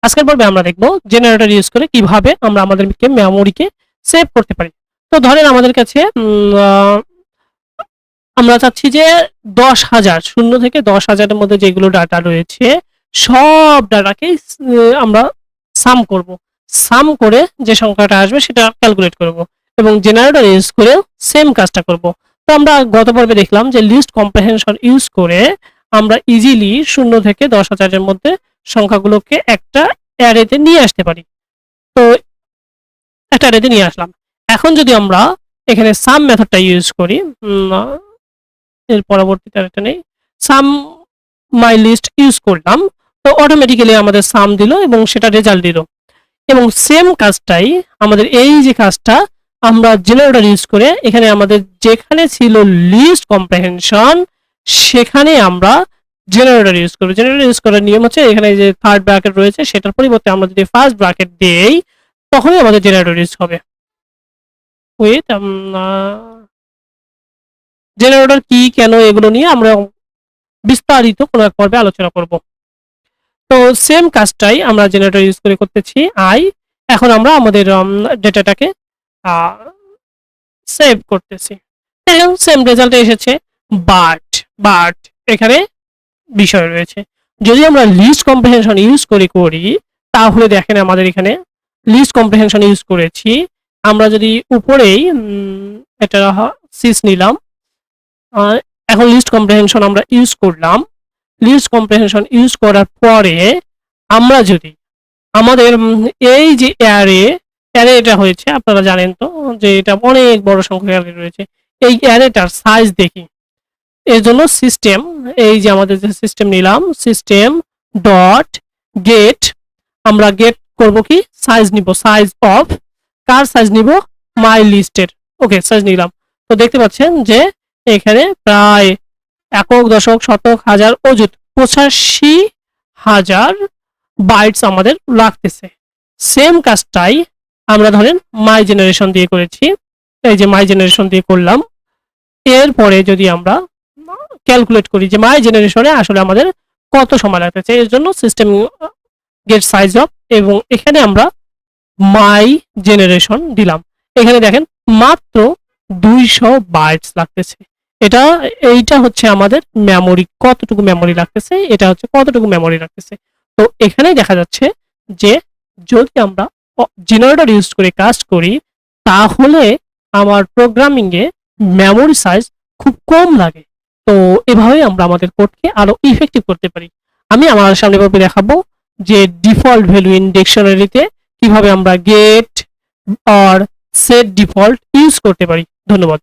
আজকের পর্বে আমরা দেখব জেনারেটর ইউজ করে কিভাবে আমরা আমাদেরকে মেমোরিকে সেভ করতে পারি। তো ধরেন আমাদের কাছে আমরা চাচ্ছি যে 10,000 শূন্য থেকে 10,000-এর মধ্যে যেগুলো ডাটা রয়েছে সব ডাটাকে আমরা সাম করব। সাম করে যে সংখ্যাটা আসবে সেটা ক্যালকুলেট করব এবং জেনারেটর ইউজ করে সেম কাজটা করব। তো আমরা গত পর্বে দেখলাম যে লিস্ট কম্প্রিহেনশন ইউজ করে আমরা ইজিলি 0 থেকে 10,000-এর মধ্যে সংখ্যাগুলোকে একটা অ্যারেতে নিয়ে আসতে পারি। তো একটা অ্যারেতে নিয়ে আসলাম। এখন যদি আমরা এখানে সাম মেথডটা ইউজ করি, এর পরবর্তীতে আরেকটা নেই, সাম মাই লিস্ট ইউজ করলাম, তো অটোমেটিক্যালি আমাদের সাম দিল এবং সেটা রেজাল্ট দিল। এবং সেম কাজটাই আমাদের এই যে কাজটা আমরা জেনারেটর ইউজ করে এখানে আমাদের যেখানে ছিল লিস্ট কম্প্রিহেনশন সেখানে আমরা জেনারেটর ইউজ করব। জেনারেটর ইউজ করার নিয়ম হচ্ছে এখানে যে থার্ড ব্র্যাকেট রয়েছে সেটার পরিবর্তে আমরা যদি ফার্স্ট ব্র্যাকেট দেই তখনই আমাদের জেনারেটর ইউজ হবে। উইথ জেনারেটর কি, কেন, এগুলো নিয়ে আমরা বিস্তারিত কোনো এক পর্বে আলোচনা করব। তো সেম কাজটাই আমরা জেনারেটর ইউজ করে করতেছি আই। এখন আমরা আমাদের ডেটাটাকে সেভ করতেছি, সেম রেজাল্ট এসেছে, বাট এখানে বিষয় রয়েছে। যদি আমরা লিস্ট কম্প্রিহেনশন ইউজ করি তাহলে দেখেন আমাদের এখানে লিস্ট কম্প্রিহেনশন ইউজ করেছি। আমরা যদি উপরেই এটা সিস নিলাম, এখন লিস্ট কম্প্রিহেনশন আমরা ইউজ করলাম। লিস্ট কম্প্রিহেনশন ইউজ করার পরে আমরা যদি আমাদের এই যে অ্যারে এটা হয়েছে, আপনারা জানেন তো যে এটা অনেক বড় সংখ্যক অ্যারে রয়েছে, এই অ্যারেটার সাইজ দেখি। এর জন্য সিস্টেম, এই যে আমাদের যে সিস্টেম নিলাম, সিস্টেম ডট গেট, আমরা গেট করব কি সাইজ নিব, সাইজ অফ, কার সাইজ নিব, মাই লিস্টের। ওকে, সাইজ নিলাম। তো দেখতে পাচ্ছেন যে এখানে প্রায় একক, দশক, শতক, হাজার, অযুত 85,000 বাইটস আমাদের লাগতেছে। সেম কাজটাই আমরা ধরেন মাই জেনারেশন দিয়ে করেছি, এই যে মাই জেনারেশন দিয়ে করলাম। এরপরে যদি আমরা ক্যালকুলেট করি যে মাই জেনারেশনে আসলে আমাদের কত সময় লাগতেছে, এর জন্য সিস্টেম গেট সাইজ অফ, এবং এখানে আমরা মাই জেনারেশন দিলাম। এখানে দেখেন মাত্র 200 বাইটস লাগতেছে। এইটা হচ্ছে আমাদের মেমোরি, কতটুকু মেমোরি লাগতেছে, এটা হচ্ছে কতটুকু মেমোরি লাগতেছে। তো এখানেই দেখা যাচ্ছে যে যদি আমরা জেনারেটর ইউজ করে কাজ করি তাহলে আমার প্রোগ্রামিং এ মেমোরি সাইজ খুব কম লাগে। তো এভাবেই আমরা আমাদের কোডকে আরো ইফেক্টিভ করতে পারি। আমি আমার সামনে পর্বে দেখাবো যে ডিফল্ট ভ্যালু ইন ডিকশনারিতে কিভাবে আমরা get or set default use করতে পারি। ধন্যবাদ।